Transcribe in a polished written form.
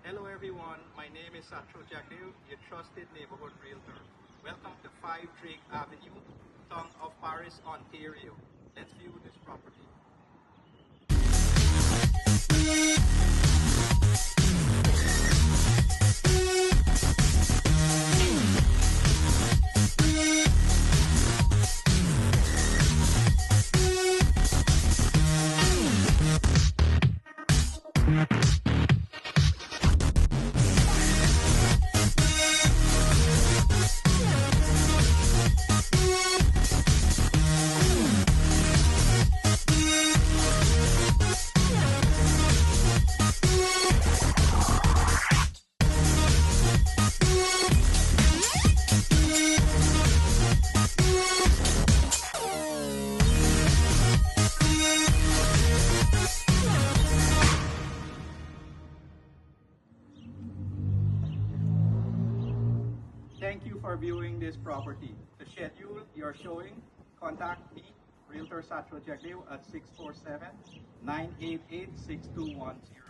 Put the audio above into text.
Hello everyone, my name is Satro Jagdeo, your trusted neighborhood realtor. Welcome to 5 Drake Avenue, Town of Paris, Ontario. Let's view this property. Thank you for viewing this property. To schedule your showing, contact me, Realtor Satro Jagdeo at 647-988-6210.